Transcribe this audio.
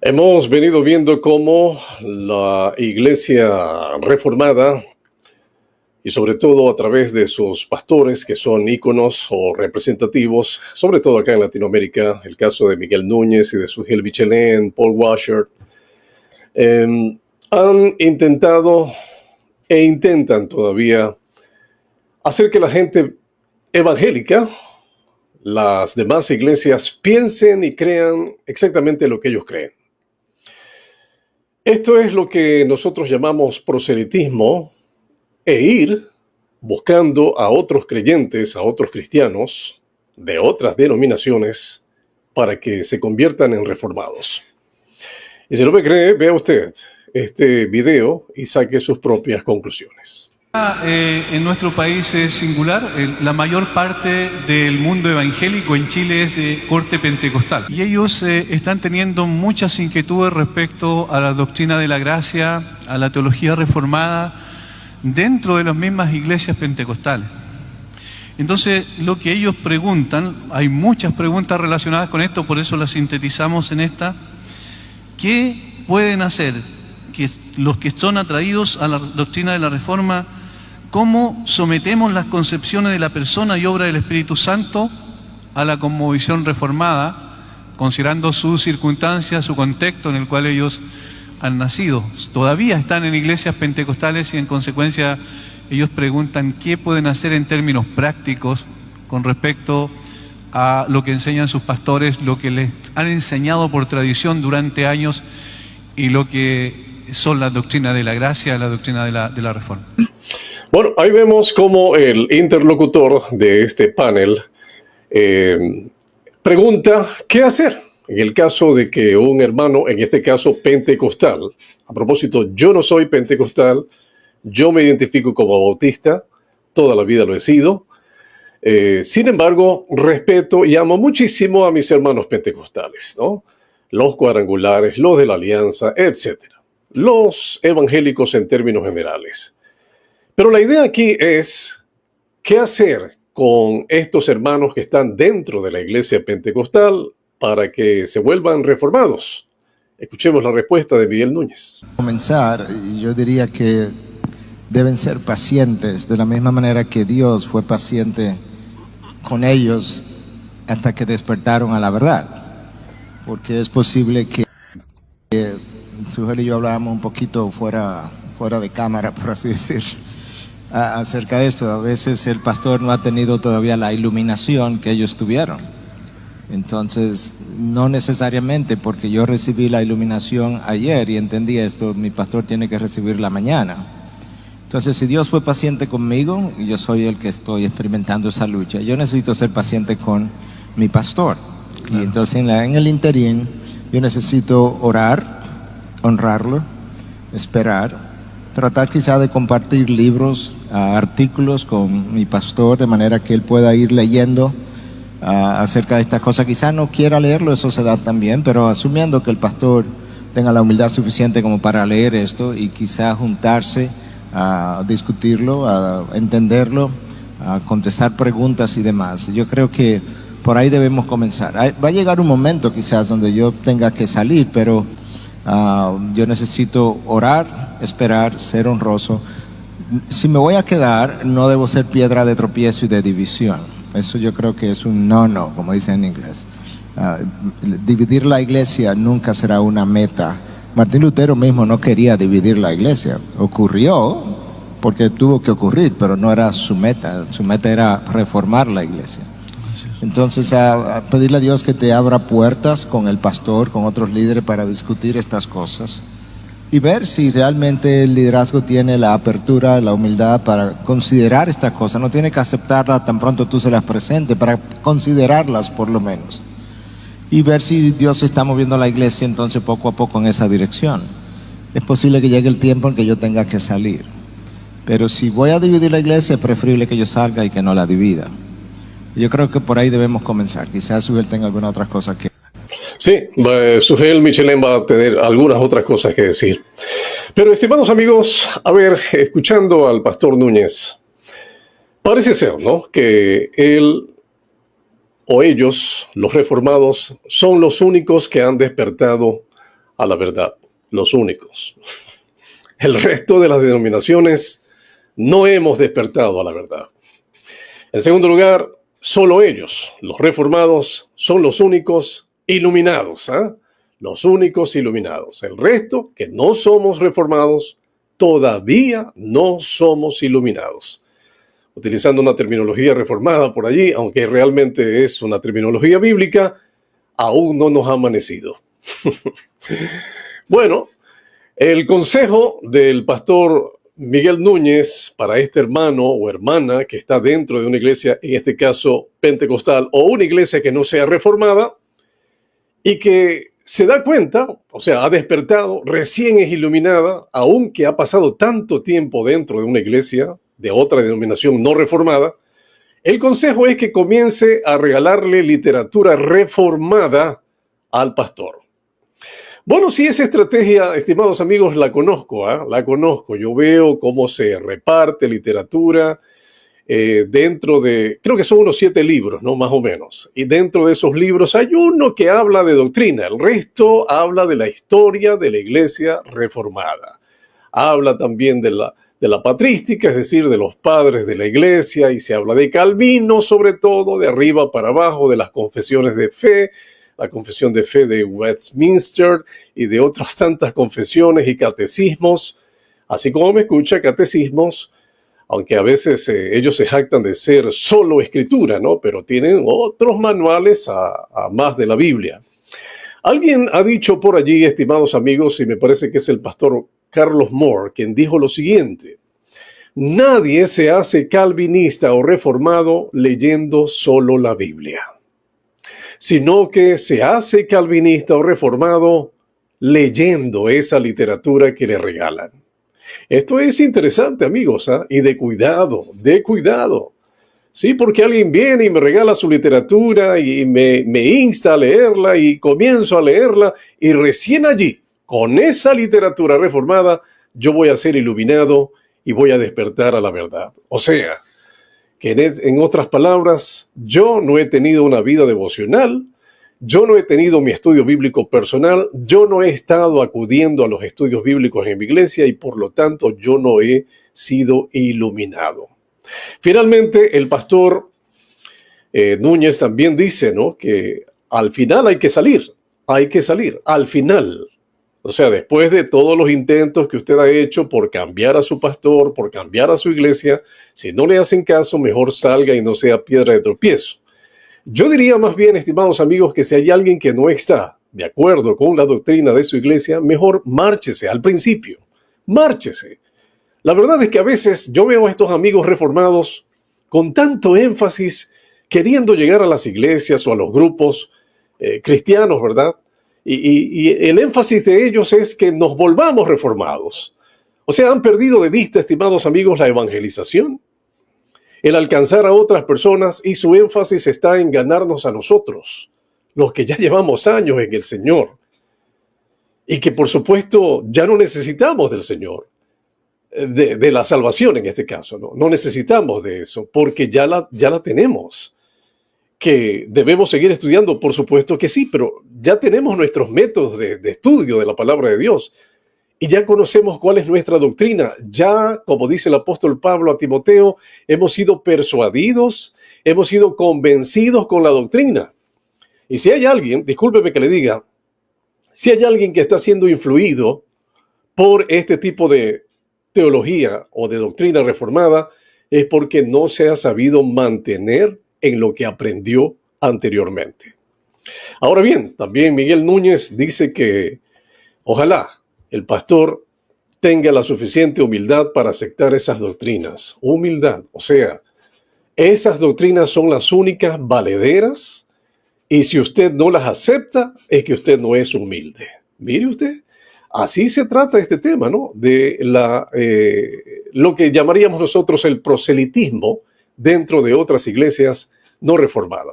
Hemos venido viendo cómo la Iglesia Reformada, y sobre todo a través de sus pastores, que son íconos o representativos, sobre todo acá en Latinoamérica, el caso de Miguel Núñez y de Sugel Michelén, Paul Washer, han intentado e intentan todavía hacer que la gente evangélica, las demás iglesias, piensen y crean exactamente lo que ellos creen. Esto es lo que nosotros llamamos proselitismo, e ir buscando a otros creyentes, a otros cristianos de otras denominaciones para que se conviertan en reformados. Y si no me cree, vea usted este video y saque sus propias conclusiones. En nuestro país es singular. La mayor parte del mundo evangélico en Chile es de corte pentecostal. Y ellos están teniendo muchas inquietudes respecto a la doctrina de la gracia, a la teología reformada, dentro de las mismas iglesias pentecostales. Entonces, lo que ellos preguntan, hay muchas preguntas relacionadas con esto, por eso las sintetizamos en esta. ¿Qué pueden hacer que los que son atraídos a la doctrina de la Reforma? ¿Cómo sometemos las concepciones de la persona y obra del Espíritu Santo a la cosmovisión reformada, considerando sus circunstancias, su contexto en el cual ellos han nacido? Todavía están en iglesias pentecostales y en consecuencia ellos preguntan qué pueden hacer en términos prácticos con respecto a lo que enseñan sus pastores, lo que les han enseñado por tradición durante años y lo que son la doctrina de la gracia, la doctrina de la Reforma. Bueno, ahí vemos cómo el interlocutor de este panel pregunta qué hacer en el caso de que un hermano, en este caso pentecostal, a propósito, yo no soy pentecostal, yo me identifico como bautista, toda la vida lo he sido, sin embargo, respeto y amo muchísimo a mis hermanos pentecostales, ¿no? Los cuadrangulares, los de la alianza, etcétera. Los evangélicos en términos generales. Pero la idea aquí es, ¿qué hacer con estos hermanos que están dentro de la iglesia pentecostal para que se vuelvan reformados? Escuchemos la respuesta de Miguel Núñez. Comenzar, yo diría que deben ser pacientes, de la misma manera que Dios fue paciente con ellos hasta que despertaron a la verdad. Porque es posible que Sugel y yo hablábamos un poquito fuera de cámara, por así decir, acerca de esto. A veces el pastor no ha tenido todavía la iluminación que ellos tuvieron. Entonces, no necesariamente porque yo recibí la iluminación ayer y entendí esto, mi pastor tiene que recibirla mañana. Entonces, si Dios fue paciente conmigo y yo soy el que estoy experimentando esa lucha, yo necesito ser paciente con mi pastor. Claro. Y entonces en el interín yo necesito orar, honrarlo, esperar, tratar quizá de compartir libros, artículos con mi pastor, de manera que él pueda ir leyendo acerca de estas cosas. Quizá no quiera leerlo, eso se da también, pero asumiendo que el pastor tenga la humildad suficiente como para leer esto y quizá juntarse a discutirlo, a entenderlo, a contestar preguntas y demás. Yo creo que por ahí debemos comenzar. Va a llegar un momento quizás donde yo tenga que salir, pero yo necesito orar, esperar, ser honroso. Si me voy a quedar, no debo ser piedra de tropiezo y de división. Eso yo creo que es un no, como dicen en inglés. Dividir la iglesia nunca será una meta. Martín Lutero mismo no quería dividir la iglesia. Ocurrió porque tuvo que ocurrir, pero no era su meta. Su meta era reformar la iglesia. Entonces, a pedirle a Dios que te abra puertas con el pastor, con otros líderes para discutir estas cosas y ver si realmente el liderazgo tiene la apertura, la humildad para considerar estas cosas. No tiene que aceptarlas tan pronto tú se las presentes, para considerarlas por lo menos. Y ver si Dios está moviendo la iglesia entonces poco a poco en esa dirección. Es posible que llegue el tiempo en que yo tenga que salir. Pero si voy a dividir la iglesia, es preferible que yo salga y que no la divida. Yo creo que por ahí debemos comenzar. Quizás Sugel tenga alguna otra cosa que... Sí, Sugel Michelén va a tener algunas otras cosas que decir. Pero, estimados amigos, a ver, escuchando al pastor Núñez, parece ser, ¿no?, que él o ellos, los reformados, son los únicos que han despertado a la verdad, los únicos. El resto de las denominaciones no hemos despertado a la verdad. En segundo lugar, solo ellos, los reformados, son los únicos iluminados, ¿eh? Los únicos iluminados. El resto, que no somos reformados, todavía no somos iluminados. Utilizando una terminología reformada por allí, aunque realmente es una terminología bíblica, aún no nos ha amanecido. Bueno, el consejo del pastor Miguel Núñez para este hermano o hermana que está dentro de una iglesia, en este caso pentecostal, o una iglesia que no sea reformada, y que se da cuenta, o sea, ha despertado, recién es iluminada, aunque ha pasado tanto tiempo dentro de una iglesia de otra denominación no reformada, el consejo es que comience a regalarle literatura reformada al pastor. Bueno, sí, esa estrategia, estimados amigos, la conozco, la conozco. Yo veo cómo se reparte literatura dentro de, creo que son unos 7 libros, ¿no? Más o menos. Y dentro de esos libros hay uno que habla de doctrina, el resto habla de la historia de la iglesia reformada. Habla también de la patrística, es decir, de los padres de la iglesia, y se habla de Calvino, sobre todo, de arriba para abajo, de las confesiones de fe, la confesión de fe de Westminster y de otras tantas confesiones y catecismos, así como me escucha, catecismos, aunque a veces ellos se jactan de ser solo escritura, ¿no? Pero tienen otros manuales a más de la Biblia. Alguien ha dicho por allí, estimados amigos, y me parece que es el pastor Carlos Moore, quien dijo lo siguiente: nadie se hace calvinista o reformado leyendo solo la Biblia, sino que se hace calvinista o reformado leyendo esa literatura que le regalan. Esto es interesante, amigos, ¿eh? Y de cuidado, de cuidado. Sí, porque alguien viene y me regala su literatura y me insta a leerla y comienzo a leerla, y recién allí, con esa literatura reformada, yo voy a ser iluminado y voy a despertar a la verdad. O sea, que en otras palabras, yo no he tenido una vida devocional, yo no he tenido mi estudio bíblico personal, yo no he estado acudiendo a los estudios bíblicos en mi iglesia y por lo tanto yo no he sido iluminado. Finalmente, el pastor Núñez también dice, ¿no?, que al final hay que salir, al final. O sea, después de todos los intentos que usted ha hecho por cambiar a su pastor, por cambiar a su iglesia, si no le hacen caso, mejor salga y no sea piedra de tropiezo. Yo diría más bien, estimados amigos, que si hay alguien que no está de acuerdo con la doctrina de su iglesia, mejor márchese al principio, márchese. La verdad es que a veces yo veo a estos amigos reformados con tanto énfasis queriendo llegar a las iglesias o a los grupos cristianos, ¿verdad? Y el énfasis de ellos es que nos volvamos reformados. O sea, han perdido de vista, estimados amigos, la evangelización, el alcanzar a otras personas, y su énfasis está en ganarnos a nosotros, los que ya llevamos años en el Señor, y que por supuesto ya no necesitamos del Señor, de la salvación en este caso, no necesitamos de eso, porque ya la tenemos. Que debemos seguir estudiando, por supuesto que sí, pero ya tenemos nuestros métodos de estudio de la palabra de Dios y ya conocemos cuál es nuestra doctrina. Ya, como dice el apóstol Pablo a Timoteo, hemos sido persuadidos, hemos sido convencidos con la doctrina. Y si hay alguien, discúlpeme que le diga, si hay alguien que está siendo influido por este tipo de teología o de doctrina reformada, es porque no se ha sabido mantener en lo que aprendió anteriormente. Ahora bien, también Miguel Núñez dice que ojalá el pastor tenga la suficiente humildad para aceptar esas doctrinas. Humildad, o sea, esas doctrinas son las únicas valederas, y si usted no las acepta, es que usted no es humilde. Mire usted, así se trata este tema, ¿no? De lo que llamaríamos nosotros el proselitismo dentro de otras iglesias no reformadas.